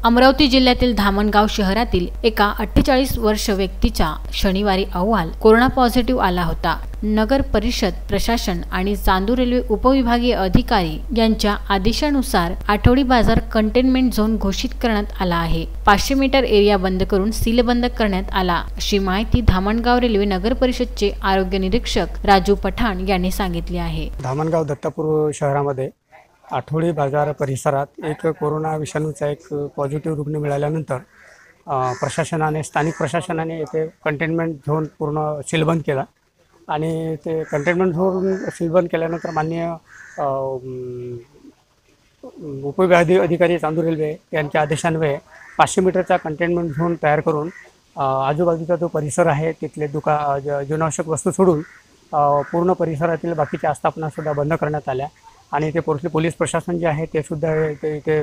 अमरावती जिल्ह्यातील धामणगाव शहरातील एका 48 वर्ष व्यक्तीचा शनिवारी अहवाल कोरोना पॉझिटिव्ह आला होता। नगर परिषद प्रशासन आणि चांदूर रेल्वे उपविभागीय अधिकारी यांच्या आदेशानुसार आठवडी बाजार कंटेनमेंट झोन घोषित करण्यात आला आहे। 500 मीटर एरिया बंद करून सीलबंद करण्यात आला, अशी माहिती धामणगाव रेल्वे नगर परिषदचे आरोग्य निरीक्षक राजू पठाण यांनी सांगितले आहे। धामणगाव दत्तापूर शहरामध्ये आठवडी बाजार परिसरात एक कोरोना विषाणूचा एक पॉझिटिव्ह रुग्ण मिळाल्यानंतर प्रशासनाने स्थानिक प्रशासनाने येथे कंटेनमेंट झोन पूर्ण सीलबंद केला आणि ते कंटेनमेंट झोन सीलबंद केल्यानंतर माननीय उपविभागीय अधिकारी चांदूर रेल्वे यांच्या आदेशान्वये 500 मीटरचा कंटेनमेंट झोन तयार करून आजूबाजूचा जो परिसर आहे तिथले जीवनावश्यक वस्तू सोडून पूर्ण परिसरातील बाकीच्या आस्थापनासुद्धा बंद करण्यात आल्या आणि ते पोलीस प्रशासन जे आहे ते सुद्धा इथे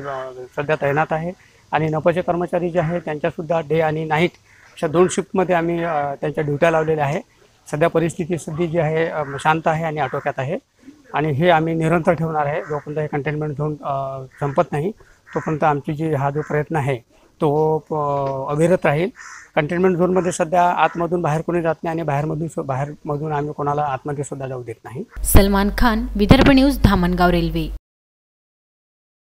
सध्या तैनात आहे आणि नफाचे कर्मचारी जे आहे त्यांच्यासुद्धा डे आणि नाईट अशा 2 शिफ्टमध्ये आम्ही त्यांच्या ड्युट्या लावलेल्या आहे। सध्या परिस्थिती जी आहे शांत आहे आणि आटोक्यात आहे आणि हे आम्ही निरंतर ठेवणार आहे। जोपर्यंत हे कंटेनमेंट झोन संपत नाही तोपर्यंत आमची हा जो प्रयत्न आहे तो अविरत राहील। कंटेनमेंट झोनमध्ये सध्या आतमधून बाहेर कोणी जात नाही आणि बाहेरमधून आम्ही कोणाला आतमध्ये सुद्धा जाऊ देत नाही। Salman Khan, Vidarbha news, Dhamangaon railway.